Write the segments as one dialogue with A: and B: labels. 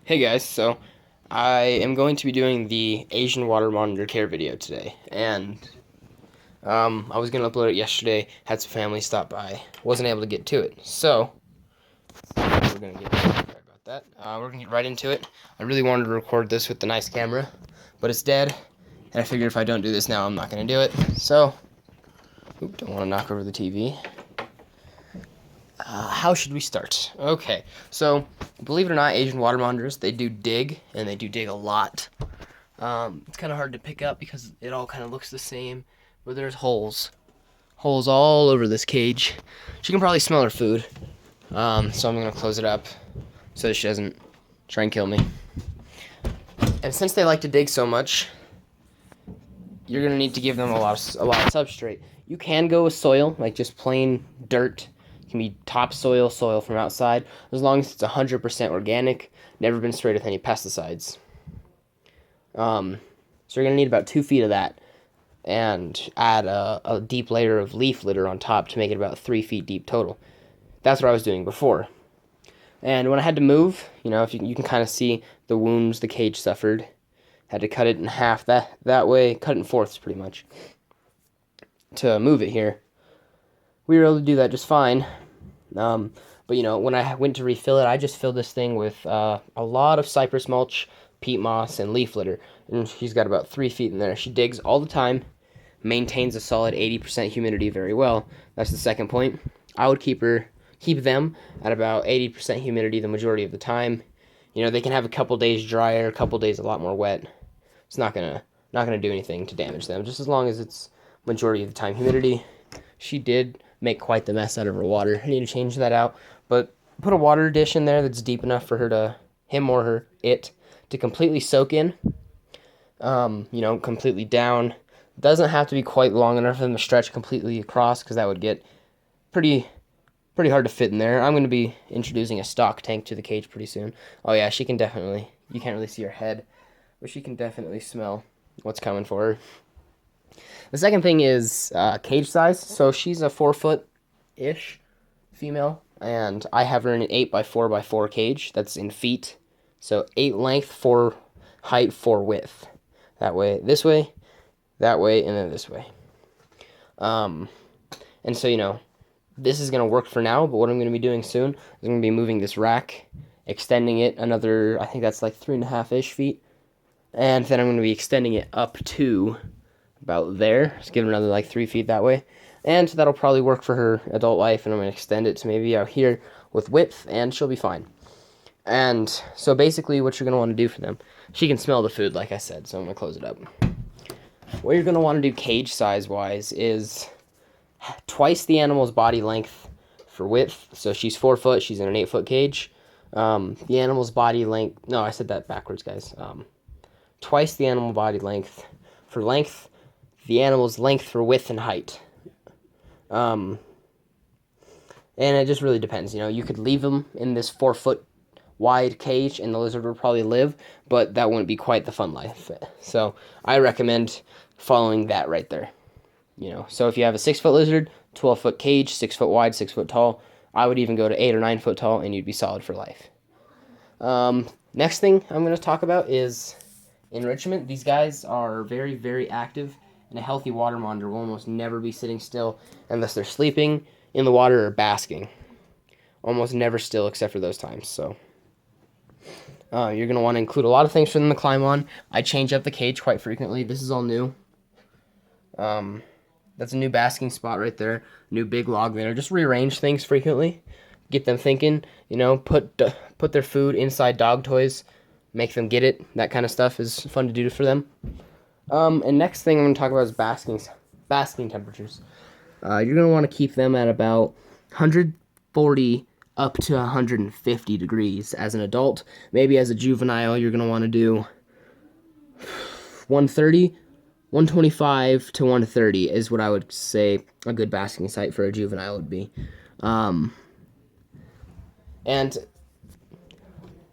A: Hey guys, so I am going to be doing the Asian water monitor care video today, and I was gonna upload it yesterday. Had some family stop by, wasn't able to get to it, so we're gonna get sorry about that. We're gonna get right into it. I really wanted to record this with the nice camera, but it's dead, and I figured if I don't do this now, I'm not gonna do it. So, don't want to knock over the TV. How should we start? Okay, so believe it or not, Asian water monitors, they do dig, and they do dig a lot. It's kind of hard to pick up because it all kind of looks the same, but there's holes. Holes all over this cage. She can probably smell her food, so I'm going to close it up so that she doesn't try and kill me. And since they like to dig so much, you're going to need to give them a lot of substrate. You can go with soil, like just plain dirt. It can be topsoil, soil from outside, as long as it's 100% organic, never been sprayed with any pesticides. So you're going to need about 2 feet of that, and add a deep layer of leaf litter on top to make it about 3 feet deep total. That's what I was doing before. And when I had to move, if you can kind of see the wounds the cage suffered, had to cut it in half that way, cut it in fourths pretty much, to move it here. We were able to do that just fine. But when I went to refill it, I just filled this thing with a lot of cypress mulch, peat moss, and leaf litter. And she's got about 3 feet in there. She digs all the time, maintains a solid 80% humidity very well. That's the second point. I would keep them at about 80% humidity the majority of the time. They can have a couple days drier, a couple days a lot more wet. It's not gonna do anything to damage them, just as long as it's majority of the time humidity. She did make quite the mess out of her water. I need to change that out, but put a water dish in there that's deep enough for him or it to completely soak in. Completely down. Doesn't have to be quite long enough for them to stretch completely across, because that would get pretty hard to fit in there. I'm going to be introducing a stock tank to the cage pretty soon. Oh yeah, she can definitely, you can't really see her head, but she can definitely smell what's coming for her. The second thing is cage size. So she's a 4-foot-ish female, and I have her in an 8x4x4 cage. That's in feet. So 8 length, 4 height, 4 width. That way, this way, that way, and then this way. And so, this is going to work for now, but what I'm going to be doing soon is I'm going to be moving this rack, extending it another, I think that's like 3.5-ish feet. And then I'm going to be extending it up to about there. Just give it another like 3 feet that way. And that'll probably work for her adult life, and I'm going to extend it to maybe out here with width, and she'll be fine. And so basically what you're going to want to do for them, she can smell the food, like I said, so I'm going to close it up. What you're going to want to do cage size-wise is twice the animal's body length for width. So she's 4 foot, she's in an 8-foot cage. The animal's body length, no, I said that backwards, guys. Twice the animal body length for length, the animal's length for width and height. And it just really depends. You could leave them in this 4-foot wide cage and the lizard would probably live, but that wouldn't be quite the fun life. So I recommend following that right there. So if you have a 6-foot lizard, 12-foot cage, 6 foot wide, 6 foot tall, I would even go to 8 or 9 foot tall, and you'd be solid for life. Next thing I'm going to talk about is enrichment. These guys are very, very active, and a healthy water monitor will almost never be sitting still unless they're sleeping in the water or basking. Almost never still except for those times. So you're going to want to include a lot of things for them to climb on. I change up the cage quite frequently. This is all new. That's a new basking spot right there. New big log there. Just rearrange things frequently. Get them thinking, put their food inside dog toys. Make them get it. That kind of stuff is fun to do for them. And next thing I'm going to talk about is basking temperatures. You're going to want to keep them at about 140 up to 150 degrees as an adult. Maybe as a juvenile, you're going to want to do 130, 125 to 130 is what I would say a good basking site for a juvenile would be. And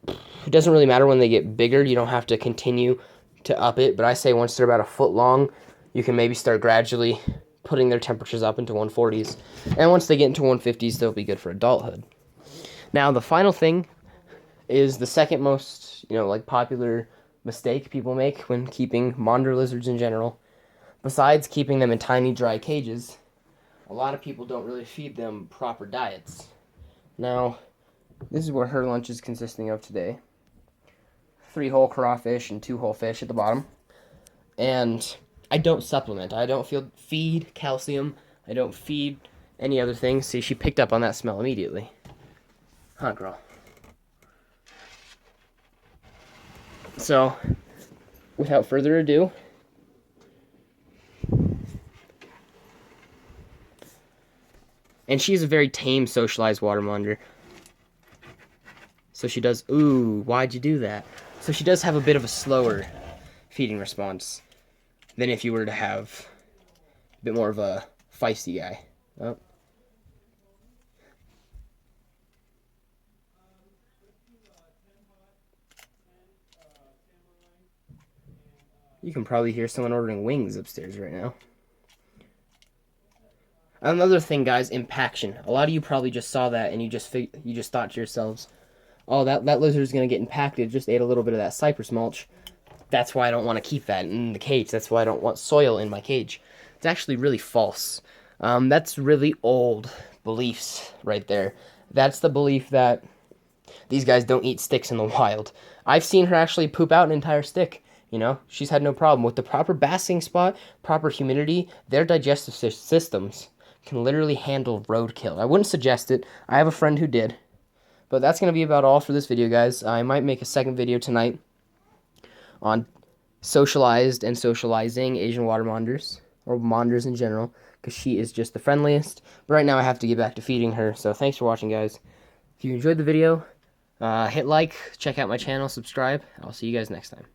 A: it doesn't really matter when they get bigger. You don't have to continue to up it, but I say once they're about a foot long, you can maybe start gradually putting their temperatures up into 140s. And once they get into 150s, they'll be good for adulthood. Now, the final thing is the second most, like popular mistake people make when keeping monitor lizards in general. Besides keeping them in tiny, dry cages, a lot of people don't really feed them proper diets. Now, this is what her lunch is consisting of today. 3 whole crawfish and 2 whole fish at the bottom. And I don't supplement. I don't feed calcium. I don't feed any other things. See, she picked up on that smell immediately. Huh, girl? So, without further ado, and she's a very tame, socialized water monitor. So she does, ooh, why'd you do that? So she does have a bit of a slower feeding response than if you were to have a bit more of a feisty guy. Oh. You can probably hear someone ordering wings upstairs right now. Another thing, guys, impaction. A lot of you probably just saw that and you just thought to yourselves, oh, that lizard's going to get impacted. Just ate a little bit of that cypress mulch. That's why I don't want to keep that in the cage. That's why I don't want soil in my cage. It's actually really false. That's really old beliefs right there. That's the belief that these guys don't eat sticks in the wild. I've seen her actually poop out an entire stick. She's had no problem. With the proper basking spot, proper humidity, their digestive systems can literally handle roadkill. I wouldn't suggest it. I have a friend who did. But that's going to be about all for this video, guys. I might make a second video tonight on socialized and socializing Asian water monitors, or monitors in general, because she is just the friendliest. But right now I have to get back to feeding her, so thanks for watching, guys. If you enjoyed the video, hit like, check out my channel, subscribe. I'll see you guys next time.